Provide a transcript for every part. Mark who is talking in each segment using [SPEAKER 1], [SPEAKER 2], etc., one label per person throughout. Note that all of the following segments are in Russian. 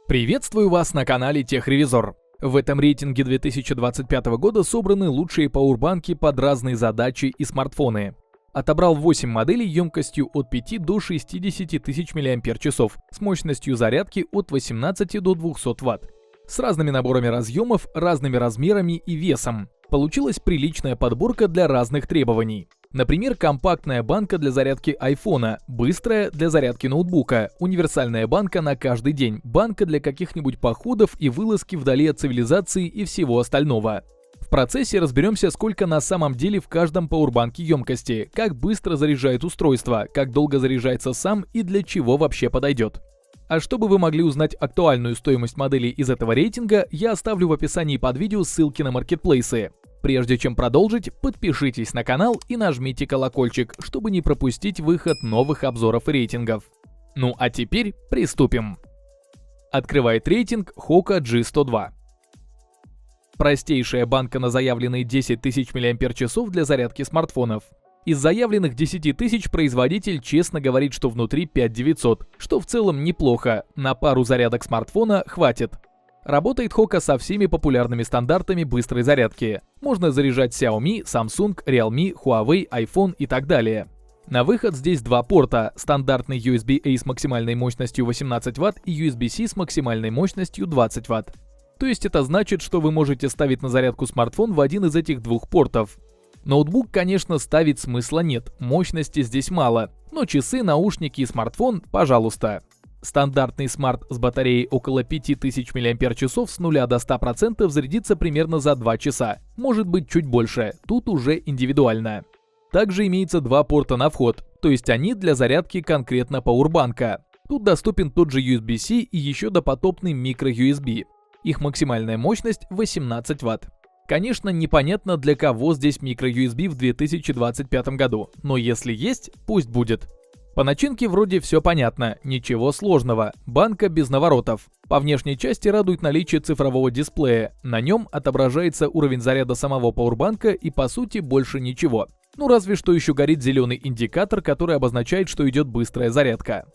[SPEAKER 1] Приветствую вас на канале Техревизор. В этом рейтинге 2025 года собраны лучшие пауэрбанки под разные задачи и смартфоны. Отобрал 8 моделей емкостью от 5 до 60 тысяч мАч с мощностью зарядки от 18 до 200 Вт. С разными наборами разъемов, разными размерами и весом. Получилась приличная подборка для разных требований. Например, компактная банка для зарядки айфона, быстрая для зарядки ноутбука, универсальная банка на каждый день, банка для каких-нибудь походов и вылазки вдали от цивилизации и всего остального. В процессе разберемся, сколько на самом деле в каждом пауэрбанке емкости, как быстро заряжает устройство, как долго заряжается сам и для чего вообще подойдет. А чтобы вы могли узнать актуальную стоимость моделей из этого рейтинга, я оставлю в описании под видео ссылки на маркетплейсы. Прежде чем продолжить, подпишитесь на канал и нажмите колокольчик, чтобы не пропустить выход новых обзоров и рейтингов. Ну а теперь приступим. Открывает рейтинг Hoka G102. Простейшая банка на заявленные 10 тысяч мАч для зарядки смартфонов. Из заявленных 10 тысяч производитель честно говорит, что внутри 5900, что в целом неплохо, на пару зарядок смартфона хватит. Работает Hoka со всеми популярными стандартами быстрой зарядки. Можно заряжать Xiaomi, Samsung, Realme, Huawei, iPhone и так далее. На выход здесь два порта: стандартный USB-A с максимальной мощностью 18 Вт и USB-C с максимальной мощностью 20 Вт. То есть это значит, что вы можете ставить на зарядку смартфон в один из этих двух портов. Ноутбук, конечно, ставить смысла нет, мощности здесь мало, но часы, наушники и смартфон, пожалуйста. Стандартный смарт с батареей около 5000 мАч с 0 до 100% зарядится примерно за 2 часа, может быть чуть больше, тут уже индивидуально. Также имеется два порта на вход, то есть они для зарядки конкретно пауэрбанка. Тут доступен тот же USB-C и еще допотопный micro-USB. Их максимальная мощность 18 Вт. Конечно, непонятно, для кого здесь micro-USB в 2025 году, но если есть, пусть будет. По начинке вроде все понятно, ничего сложного, банка без наворотов. По внешней части радует наличие цифрового дисплея, на нем отображается уровень заряда самого пауэрбанка и по сути больше ничего. Ну разве что еще горит зеленый индикатор, который обозначает, что идет быстрая зарядка.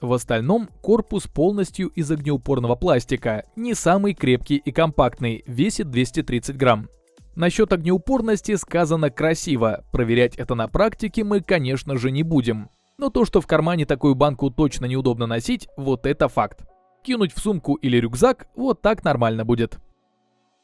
[SPEAKER 1] В остальном корпус полностью из огнеупорного пластика, не самый крепкий и компактный, весит 230 грамм. Насчет огнеупорности сказано красиво, проверять это на практике мы, конечно же, не будем. Но то, что в кармане такую банку точно неудобно носить, вот это факт. Кинуть в сумку или рюкзак, вот так нормально будет.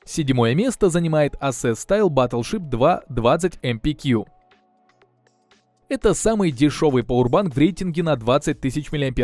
[SPEAKER 1] Седьмое место занимает Aces Style Battleship 2 20 MPQ. Это самый дешевый пауэрбанк в рейтинге на 20 тысяч мАч.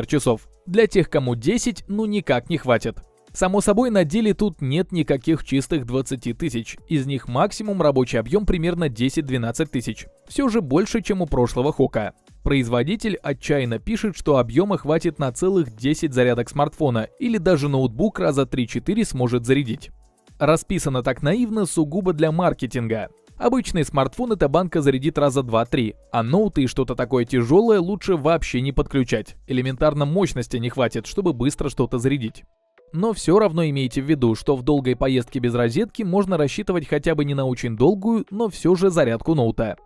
[SPEAKER 1] Для тех, кому 10, ну никак не хватит. Само собой, на деле тут нет никаких чистых 20 тысяч, из них максимум рабочий объем примерно 10-12 тысяч. Все же больше, чем у прошлого Hoka. Производитель отчаянно пишет, что объема хватит на целых 10 зарядок смартфона, или даже ноутбук раза 3-4 сможет зарядить. Расписано так наивно сугубо для маркетинга. Обычный смартфон эта банка зарядит раза 2-3, а ноуты и что-то такое тяжелое лучше вообще не подключать. Элементарно мощности не хватит, чтобы быстро что-то зарядить. Но все равно имейте в виду, что в долгой поездке без розетки можно рассчитывать хотя бы не на очень долгую, но все же зарядку ноута.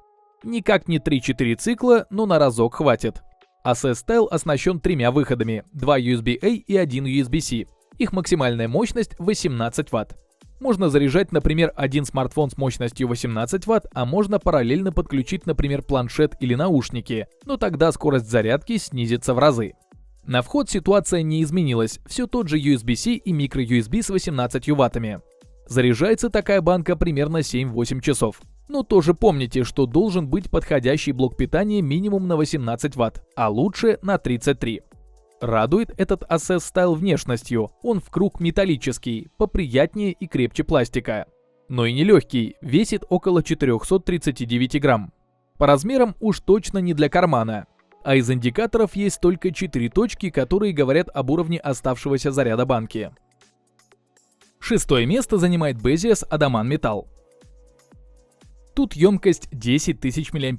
[SPEAKER 1] Никак не 3-4 цикла, но на разок хватит. Aces Style оснащен тремя выходами, 2 USB-A и 1 USB-C. Их максимальная мощность 18 Вт. Можно заряжать, например, один смартфон с мощностью 18 Вт, а можно параллельно подключить, например, планшет или наушники, но тогда скорость зарядки снизится в разы. На вход ситуация не изменилась, все тот же USB-C и micro-USB с 18 ваттами. Заряжается такая банка примерно 7-8 часов. Но тоже помните, что должен быть подходящий блок питания минимум на 18 Вт, а лучше на 33. Радует этот Aces Style внешностью, он в круг металлический, поприятнее и крепче пластика. Но и не легкий, весит около 439 грамм. По размерам уж точно не для кармана. А из индикаторов есть только 4 точки, которые говорят об уровне оставшегося заряда банки. Шестое место занимает Bezias Adaman Metal. Тут емкость 10 тысяч мАч,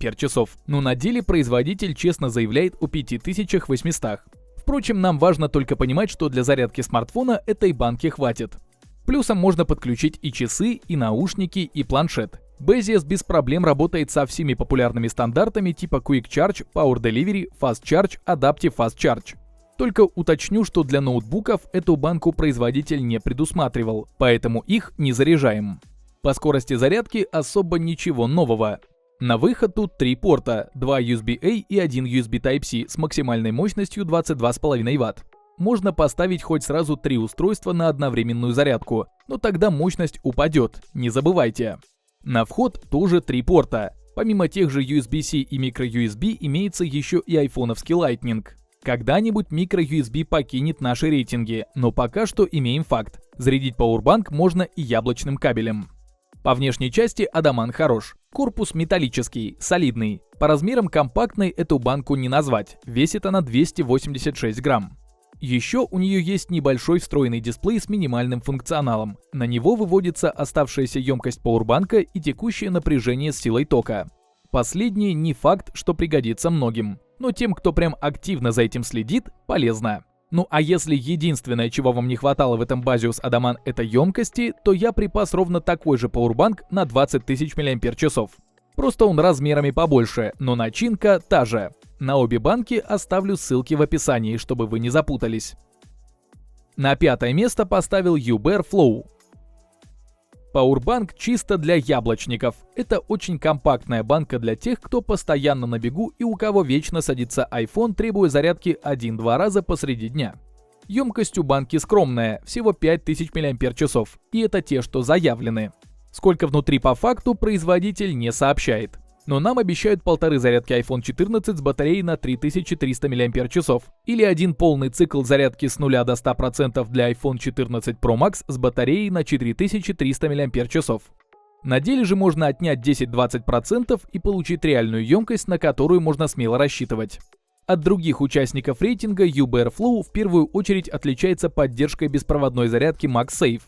[SPEAKER 1] но на деле производитель честно заявляет о 5800. Впрочем, нам важно только понимать, что для зарядки смартфона этой банки хватит. Плюсом можно подключить и часы, и наушники, и планшет. Bezies без проблем работает со всеми популярными стандартами типа Quick Charge, Power Delivery, Fast Charge, Adaptive Fast Charge. Только уточню, что для ноутбуков эту банку производитель не предусматривал, поэтому их не заряжаем. По скорости зарядки особо ничего нового. На выход тут 3 порта, 2 USB-A и 1 USB Type-C с максимальной мощностью 22,5 Вт. Можно поставить хоть сразу 3 устройства на одновременную зарядку, но тогда мощность упадет, не забывайте. На вход тоже 3 порта. Помимо тех же USB-C и microUSB имеется еще и айфоновский Lightning. Когда-нибудь microUSB покинет наши рейтинги, но пока что имеем факт. Зарядить Powerbank можно и яблочным кабелем. По внешней части адамант хорош. Корпус металлический, солидный. По размерам компактной эту банку не назвать, весит она 286 грамм. Еще у нее есть небольшой встроенный дисплей с минимальным функционалом. На него выводится оставшаяся емкость пауэрбанка и текущее напряжение с силой тока. Последнее не факт, что пригодится многим, но тем, кто прям активно за этим следит, полезно. Ну а если единственное, чего вам не хватало в этом Baseus Adamant, это емкости, то я припас ровно такой же пауэрбанк на 20 тысяч мАч. Просто он размерами побольше, но начинка та же. На обе банки оставлю ссылки в описании, чтобы вы не запутались. На 5-е место поставил Uber Flow. Пауэрбанк чисто для яблочников. Это очень компактная банка для тех, кто постоянно на бегу и у кого вечно садится iPhone, требуя зарядки 1-2 раза посреди дня. Емкость у банки скромная, всего 5000 мАч, и это те, что заявлены. Сколько внутри по факту, производитель не сообщает. Но нам обещают 1,5 зарядки iPhone 14 с батареей на 3300 мАч или один полный цикл зарядки с 0 до 100% для iPhone 14 Pro Max с батареей на 4300 мАч. На деле же можно отнять 10-20% и получить реальную емкость, на которую можно смело рассчитывать. От других участников рейтинга Uber Flow в первую очередь отличается поддержкой беспроводной зарядки MagSafe.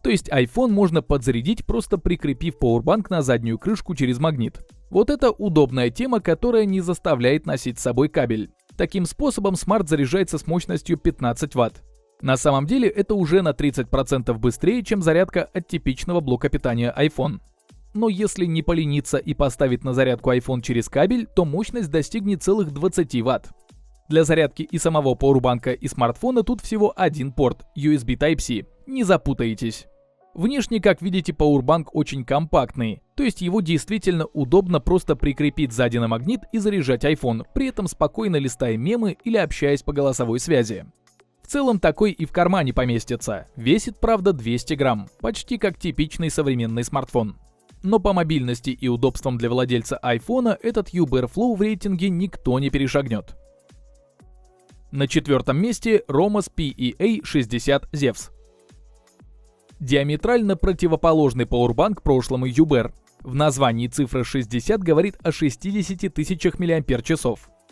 [SPEAKER 1] То есть iPhone можно подзарядить, просто прикрепив Powerbank на заднюю крышку через магнит. Вот это удобная тема, которая не заставляет носить с собой кабель. Таким способом смарт заряжается с мощностью 15 Вт. На самом деле это уже на 30% быстрее, чем зарядка от типичного блока питания iPhone. Но если не полениться и поставить на зарядку iPhone через кабель, то мощность достигнет целых 20 Вт. Для зарядки и самого пауэрбанка и смартфона тут всего один порт – USB Type-C. Не запутаетесь. Внешне, как видите, пауэрбанк очень компактный, то есть его действительно удобно просто прикрепить сзади на магнит и заряжать iPhone, при этом спокойно листая мемы или общаясь по голосовой связи. В целом такой и в кармане поместится, весит, правда, 200 грамм, почти как типичный современный смартфон. Но по мобильности и удобствам для владельца iPhone этот Uber Flow в рейтинге никто не перешагнет. На 4-м месте Romos PEA60 Zevs. Диаметрально противоположный пауэрбанк прошлому Uber. В названии цифра 60 говорит о 60 тысячах мАч.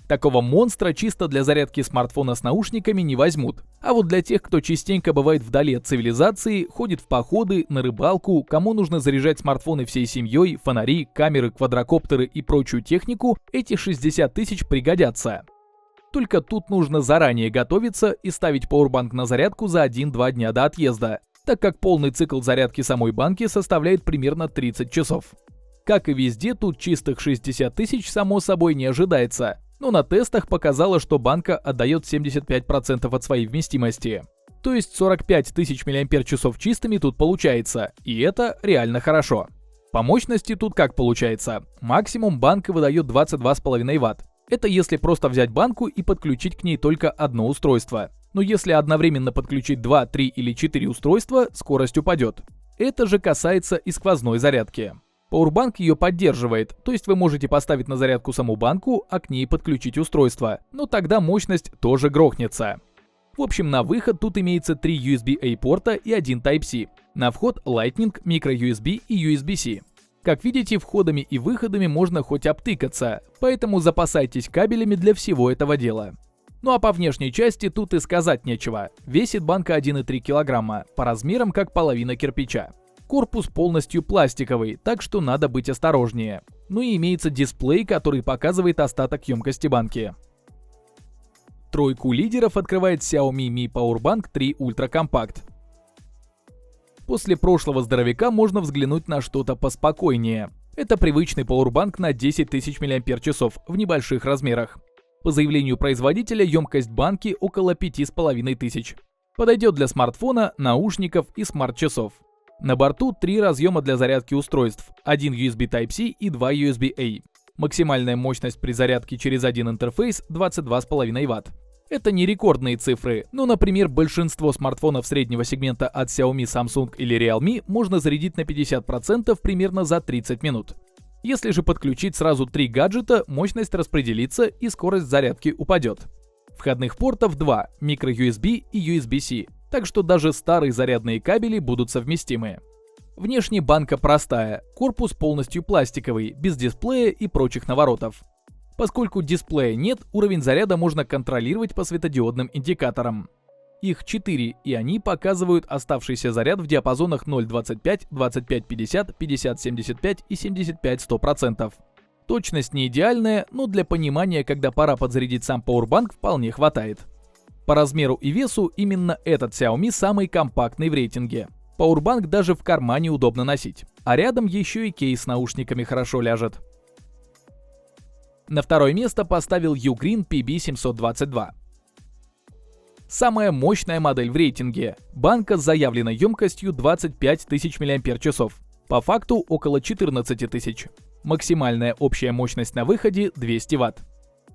[SPEAKER 1] Такого монстра чисто для зарядки смартфона с наушниками не возьмут. А вот для тех, кто частенько бывает вдали от цивилизации, ходит в походы, на рыбалку, кому нужно заряжать смартфоны всей семьей, фонари, камеры, квадрокоптеры и прочую технику, эти 60 тысяч пригодятся. Только тут нужно заранее готовиться и ставить пауэрбанк на зарядку за 1-2 дня до отъезда, так как полный цикл зарядки самой банки составляет примерно 30 часов. Как и везде, тут чистых 60 тысяч само собой не ожидается, но на тестах показало, что банка отдает 75% от своей вместимости. То есть 45 тысяч мАч чистыми тут получается, и это реально хорошо. По мощности тут как получается? Максимум банка выдает 22,5 Вт. Это если просто взять банку и подключить к ней только одно устройство. Но если одновременно подключить 2, 3 или 4 устройства, скорость упадет. Это же касается и сквозной зарядки. Powerbank ее поддерживает, то есть вы можете поставить на зарядку саму банку, а к ней подключить устройство, но тогда мощность тоже грохнется. В общем, на выход тут имеется 3 USB-A порта и 1 Type-C. На вход Lightning, microUSB и USB-C. Как видите, входами и выходами можно хоть обтыкаться, поэтому запасайтесь кабелями для всего этого дела. Ну а по внешней части тут и сказать нечего. Весит банка 1,3 кг, по размерам как половина кирпича. Корпус полностью пластиковый, так что надо быть осторожнее. Ну и имеется дисплей, который показывает остаток емкости банки. Тройку лидеров открывает Xiaomi Mi Powerbank 3 Ultra Compact. После прошлого здоровяка можно взглянуть на что-то поспокойнее. Это привычный пауэрбанк на 10 тысяч мАч в небольших размерах. По заявлению производителя, емкость банки около 5500. Подойдет для смартфона, наушников и смарт-часов. На борту 3 разъема для зарядки устройств, один USB Type-C и 2 USB-A. Максимальная мощность при зарядке через один интерфейс 22,5 Вт. Это не рекордные цифры, но, например, большинство смартфонов среднего сегмента от Xiaomi, Samsung или Realme можно зарядить на 50% примерно за 30 минут. Если же подключить сразу 3 гаджета, мощность распределится и скорость зарядки упадет. Входных портов 2 – microUSB и USB-C, так что даже старые зарядные кабели будут совместимы. Внешне банка простая, корпус полностью пластиковый, без дисплея и прочих наворотов. Поскольку дисплея нет, уровень заряда можно контролировать по светодиодным индикаторам. Их 4, и они показывают оставшийся заряд в диапазонах 0,25, 25-50, 50-75 и 75-100%. Точность не идеальная, но для понимания, когда пора подзарядить сам пауэрбанк, вполне хватает. По размеру и весу именно этот Xiaomi самый компактный в рейтинге. Пауэрбанк даже в кармане удобно носить, а рядом еще и кейс с наушниками хорошо ляжет. На второе место поставил Ugreen PB722. Самая мощная модель в рейтинге. Банка с заявленной емкостью 25 тысяч мАч. По факту около 14 тысяч. Максимальная общая мощность на выходе 200 Вт.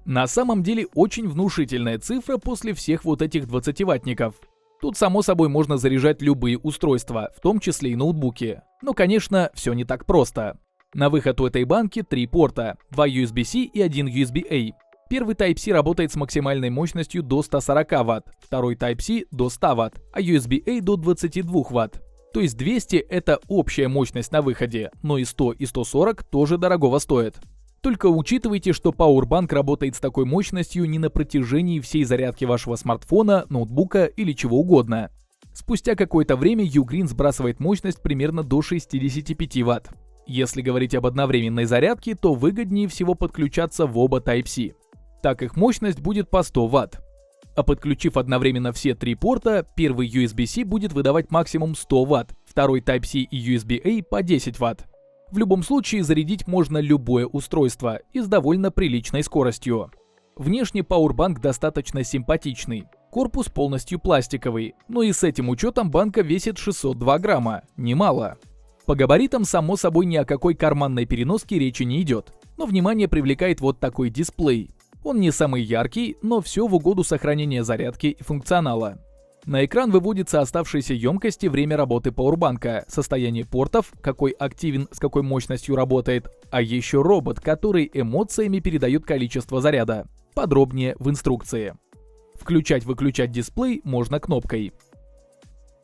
[SPEAKER 1] На самом деле очень внушительная цифра после всех вот этих 20-ваттников. Тут само собой можно заряжать любые устройства, в том числе и ноутбуки. Но, конечно, все не так просто. На выход у этой банки 3 порта, 2 USB-C и 1 USB-A. Первый Type-C работает с максимальной мощностью до 140 Вт, второй Type-C до 100 Вт, а USB-A до 22 Вт. То есть 200 это общая мощность на выходе, но и 100 и 140 тоже дорогого стоят. Только учитывайте, что Powerbank работает с такой мощностью не на протяжении всей зарядки вашего смартфона, ноутбука или чего угодно. Спустя какое-то время Ugreen сбрасывает мощность примерно до 65 Вт. Если говорить об одновременной зарядке, то выгоднее всего подключаться в оба Type-C. Так их мощность будет по 100 Вт. А подключив одновременно все 3 порта, первый USB-C будет выдавать максимум 100 Вт, второй Type-C и USB-A по 10 Вт. В любом случае зарядить можно любое устройство и с довольно приличной скоростью. Внешне Powerbank достаточно симпатичный. Корпус полностью пластиковый, но и с этим учетом банка весит 602 грамма, немало. По габаритам, само собой, ни о какой карманной переноске речи не идет, но внимание привлекает вот такой дисплей. Он не самый яркий, но все в угоду сохранения зарядки и функционала. На экран выводится оставшаяся емкость и время работы пауэрбанка, состояние портов, какой активен, с какой мощностью работает, а еще робот, который эмоциями передает количество заряда. Подробнее в инструкции. Включать-выключать дисплей можно кнопкой.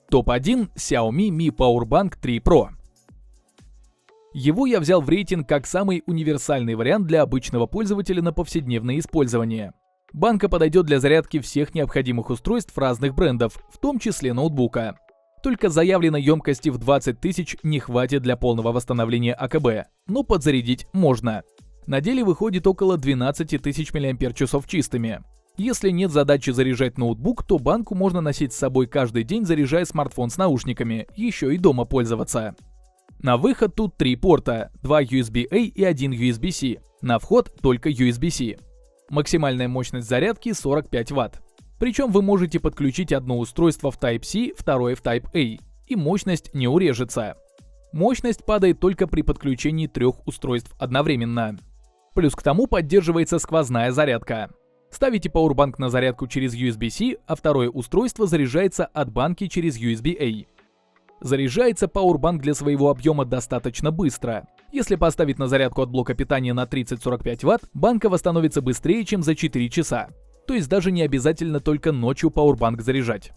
[SPEAKER 1] Топ-1 Xiaomi Mi Powerbank 3 Pro. Его я взял в рейтинг как самый универсальный вариант для обычного пользователя на повседневное использование. Банка подойдет для зарядки всех необходимых устройств разных брендов, в том числе ноутбука. Только заявленной емкости в 20 тысяч не хватит для полного восстановления АКБ, но подзарядить можно. На деле выходит около 12 тысяч мАч чистыми. Если нет задачи заряжать ноутбук, то банку можно носить с собой каждый день, заряжая смартфон с наушниками, еще и дома пользоваться. На выход тут 3 порта, 2 USB-A и 1 USB-C. На вход только USB-C. Максимальная мощность зарядки 45 Вт. Причем вы можете подключить одно устройство в Type-C, второе в Type-A, и мощность не урежется. Мощность падает только при подключении 3 устройств одновременно. Плюс к тому поддерживается сквозная зарядка. Ставите Powerbank на зарядку через USB-C, а второе устройство заряжается от банки через USB-A. Заряжается Powerbank для своего объема достаточно быстро. Если поставить на зарядку от блока питания на 30-45 Вт, банка восстановится быстрее, чем за 4 часа. То есть даже не обязательно только ночью Powerbank заряжать.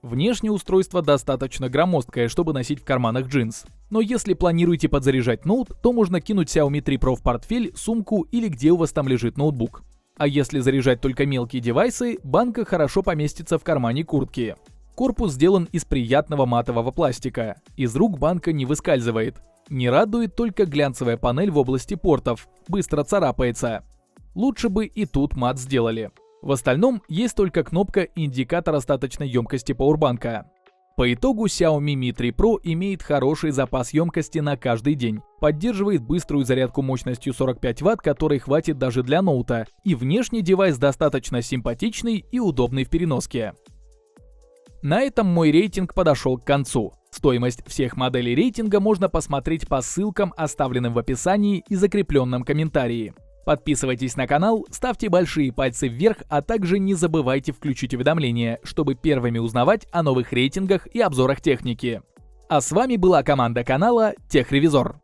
[SPEAKER 1] Внешне устройство достаточно громоздкое, чтобы носить в карманах джинс. Но если планируете подзаряжать ноут, то можно кинуть Xiaomi 3 Pro в портфель, сумку или где у вас там лежит ноутбук. А если заряжать только мелкие девайсы, банка хорошо поместится в кармане куртки. Корпус сделан из приятного матового пластика. Из рук банка не выскальзывает. Не радует только глянцевая панель в области портов. Быстро царапается. Лучше бы и тут мат сделали. В остальном есть только кнопка и индикатор остаточной емкости пауэрбанка. По итогу Xiaomi Mi 3 Pro имеет хороший запас емкости на каждый день, поддерживает быструю зарядку мощностью 45 Вт, которой хватит даже для ноута, и внешний девайс достаточно симпатичный и удобный в переноске. На этом мой рейтинг подошел к концу. Стоимость всех моделей рейтинга можно посмотреть по ссылкам, оставленным в описании и закрепленном комментарии. Подписывайтесь на канал, ставьте большие пальцы вверх, а также не забывайте включить уведомления, чтобы первыми узнавать о новых рейтингах и обзорах техники. А с вами была команда канала Техревизор.